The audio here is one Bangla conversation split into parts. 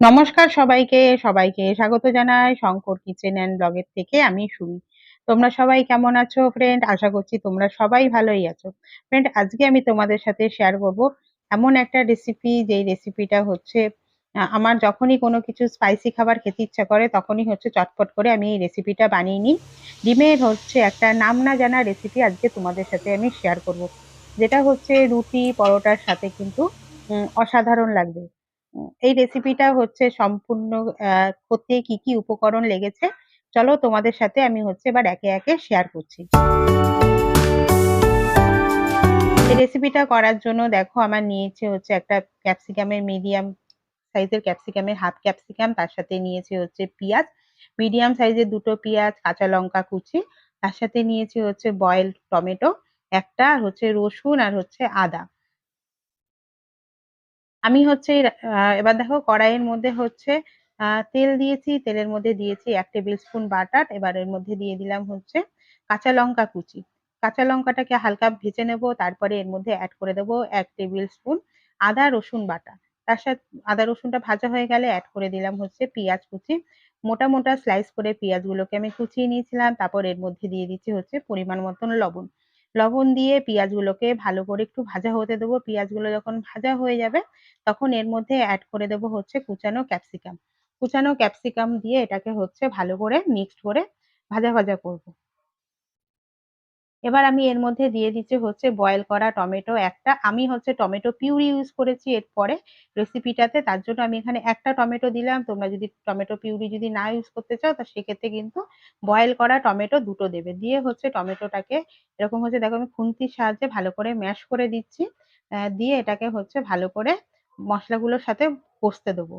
নমস্কার সবাইকে, সবাইকে স্বাগত জানাই শঙ্কর কিচেন অ্যান্ড ব্লগের থেকে আমি সুমি। তোমরা সবাই কেমন আছো ফ্রেন্ড? আশা করছি তোমরা সবাই ভালোই আছো। ফ্রেন্ড, আজকে আমি তোমাদের সাথে শেয়ার করব এমন একটা রেসিপি, যেই রেসিপিটা হচ্ছে আমার যখনই কোনো কিছু স্পাইসি খাবার খেতে ইচ্ছা করে তখনই হচ্ছে চটপট করে আমি এই রেসিপিটা বানিয়ে নিই। ডিমের হচ্ছে একটা নাম না জানা রেসিপি আজকে তোমাদের সাথে আমি শেয়ার করব। যেটা হচ্ছে রুটি, পরোটার সাথে কিন্তু অসাধারণ লাগবে। এই রেসিপিটা হচ্ছে সম্পূর্ণ করতে কি কি উপকরণ লেগেছে চলো তোমাদের সাথে আমি হচ্ছে এবার একে একে শেয়ার করছি। এই রেসিপিটা করার জন্য দেখো আমার নিয়েছে হচ্ছে একটা ক্যাপসিকামের মিডিয়াম সাইজের ক্যাপসিকামের হাফ ক্যাপসিকাম, তার সাথে নিয়েছে হচ্ছে পেঁয়াজ, মিডিয়াম সাইজের দুটো পেঁয়াজ, কাঁচা লঙ্কা কুচি, তার সাথে নিয়েছি হচ্ছে বয়েলড টমেটো একটা, আর হচ্ছে রসুন, আর হচ্ছে আদা। আমি হচ্ছে এবার দেখো কড়াইয়ের মধ্যে হচ্ছে তেল দিয়েছি, তেলের মধ্যে দিয়েছি 1 টেবিল স্পুন বাটার। এবার এর মধ্যে দিয়ে দিলাম হচ্ছে কাঁচা লঙ্কা কুচি। কাঁচা লঙ্কাটাকে হালকা ভেজে নেব, তারপরে এর মধ্যে অ্যাড করে দেবো 1 টেবিল স্পুন আদা রসুন বাটা। তার সাথে আদা রসুনটা ভাজা হয়ে গেলে অ্যাড করে দিলাম হচ্ছে পেঁয়াজ কুচি। মোটা মোটা স্লাইস করে পেঁয়াজগুলোকে আমি কুচিয়ে নিয়েছিলাম। তারপর এর মধ্যে দিয়ে দিচ্ছি হচ্ছে পরিমাণ মতন লবণ। লবণ দিয়ে পেঁয়াজগুলোকে ভালো করে একটু ভাজা হতে দেবো। পেঁয়াজগুলো যখন ভাজা হয়ে যাবে তখন এর মধ্যে অ্যাড করে দেবো হচ্ছে কুচানো ক্যাপসিকাম। কুচানো ক্যাপসিকাম দিয়ে এটাকে হচ্ছে ভালো করে মিক্সড করে ভাজা ভাজা করব। এবার আমি এর মধ্যে দিয়ে দিচ্ছি হচ্ছে বয়েল করা টমেটো একটা। আমি হচ্ছে টমেটো পিউরি ইউজ করেছি এরপরে রেসিপিটাতে, তার জন্য আমি এখানে একটা টমেটো দিলাম। তোমরা যদি টমেটো পিউরি যদি না ইউজ করতে চাও তা সেক্ষেত্রে কিন্তু বয়েল করা টমেটো দুটো দেবে। দিয়ে হচ্ছে টমেটোটাকে এরকম হচ্ছে দেখো আমি খুন্তির সাহায্যে ভালো করে ম্যাশ করে দিচ্ছি। দিয়ে এটাকে হচ্ছে ভালো করে মশলাগুলোর সাথে কষতে দেবো।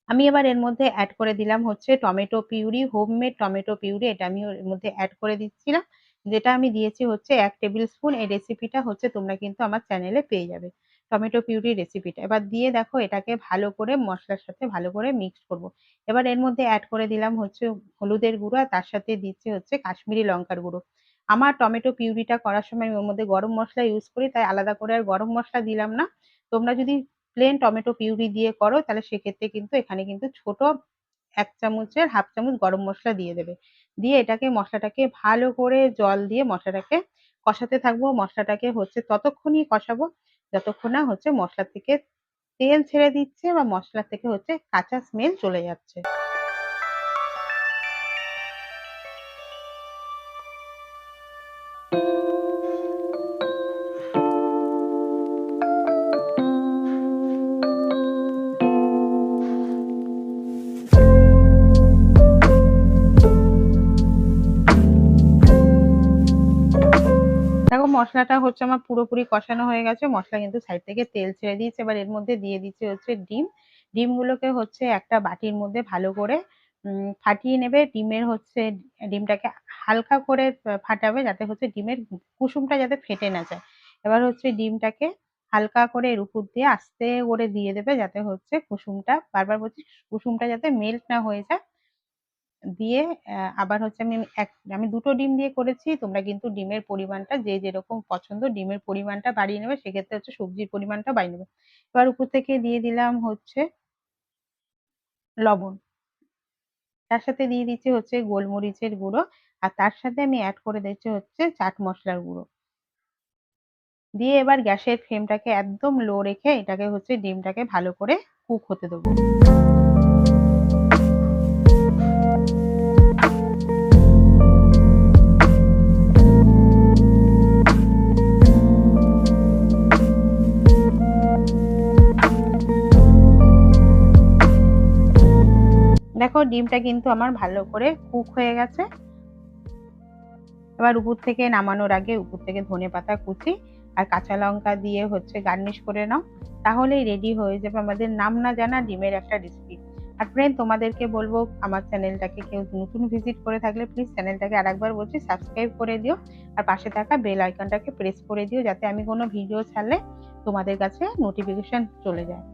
আমি এবার এর মধ্যে অ্যাড করে দিলাম হচ্ছে tomato puree, homemade tomato puree. এটা আমি এর মধ্যে অ্যাড করে দিচ্ছিলাম। যেটা আমি দিয়েছি হচ্ছে 1 টেবিল স্পুন। এই রেসিপিটা হচ্ছে তোমরা কিন্তু আমার চ্যানেলে পেয়ে যাবে। টমেটো পিউরি রেসিপিটা। এবার দিয়ে দেখো এটাকে ভালো করে মসলার সাথে ভালো করে মিক্সড করব। এবার এর মধ্যে অ্যাড করে দিলাম হচ্ছে হলুদের গুঁড়ো, আর তার সাথে দিচ্ছি হচ্ছে কাশ্মীরি লঙ্কার গুঁড়ো। আমার টমেটো পিউরিটা করার সময় আমি ওর মধ্যে গরম মসলা ইউজ করি, তাই আলাদা করে আর গরম মসলা দিলাম না। তোমরা যদি প্লেন টমেটো পিউরি দিয়ে করো তাহলে সেক্ষেত্রে কিন্তু এখানে কিন্তু ছোট 1 চামচের হাফ চামচ গরম মসলা দিয়ে দেবে। দিয়ে এটাকে মশলাটাকে ভালো করে জল দিয়ে মশলাটাকে কষাতে থাকবো। মশলাটাকে হচ্ছে ততক্ষণই কষাবো যতক্ষণ না হচ্ছে মশলা থেকে তেল ছেড়ে দিচ্ছে বা মশলা থেকে হচ্ছে কাঁচা স্মেল চলে যাচ্ছে। দেখো মশলাটা হচ্ছে আমার পুরোপুরি কষানো হয়ে গেছে। মশলা কিন্তু সাইড থেকে তেল ছেড়ে দিয়েছে। এবার এর মধ্যে দিয়ে দিচ্ছে হচ্ছে ডিম। ডিমগুলোকে হচ্ছে একটা বাটির মধ্যে ভালো করে ফাটিয়ে নেবে। ডিমটাকে হালকা করে ফাটাবে যাতে হচ্ছে ডিমের কুসুমটা যাতে ফেটে না যায়। এবার হচ্ছে ডিমটাকে হালকা করে এর উপর দিয়ে আস্তে করে দিয়ে দেবে যাতে হচ্ছে কুসুমটা, বারবার বলছি, কুসুমটা যাতে মেল্ট না হয়ে যায়। দিয়ে আবার হচ্ছে আমি ২ টো ডিম দিয়ে করেছি। তোমরা কিন্তু ডিমের পরিমাণটা যে যেরকম পছন্দ ডিমের পরিমাণটা বাড়িয়ে নেবে। সেক্ষেত্রে হচ্ছে সবজির পরিমাণটাও বাড়িয়ে নেবে। এবার উপর থেকে দিয়ে দিলাম হচ্ছে লবণ। তার সাথে দিয়ে দিচ্ছি হচ্ছে গোলমরিচের গুঁড়ো। আর তার সাথে আমি এড করে দিচ্ছি হচ্ছে চাট মসলার গুঁড়ো। দিয়ে এবার গ্যাসের ফ্লেমটাকে একদম লো রেখে এটাকে হচ্ছে ডিমটাকে ভালো করে কুক হতে দেবো। দেখো ডিমটা কিন্তু আমার ভালো করে কুক হয়ে গেছে। এবার উপর থেকে নামানোর আগে উপর থেকে ধনেপাতা কুচি আর কাঁচা লঙ্কা দিয়ে হচ্ছে গার্নিশ করে নাও। তাহলেই রেডি হয়ে যাবে আমাদের নাম না জানা ডিমের একটা রেসিপি। আর ফ্রেন্ড, তোমাদেরকে বলবো আমার চ্যানেলটাকে কেউ নতুন ভিজিট করে থাকলে প্লিজ চ্যানেলটাকে আরেকবার বলছি সাবস্ক্রাইব করে দিও। আর পাশে থাকা বেল আইকনটাকে প্রেস করে দিও যাতে আমি কোনো ভিডিও ছাড়লে তোমাদের কাছে নোটিফিকেশন চলে যায়।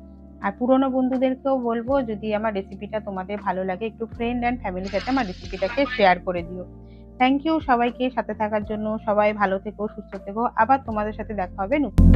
আর পুরনো বন্ধুদেরকেও বলবো যদি আমার রেসিপিটা তোমাদের ভালো লাগে একটু ফ্রেন্ড অ্যান্ড ফ্যামিলির সাথে আমার রেসিপিটাকে শেয়ার করে দিও। থ্যাংক ইউ সবাইকে সাথে থাকার জন্য। সবাই ভালো থেকো, সুস্থ থেকো। আবার তোমাদের সাথে দেখা হবে নতুন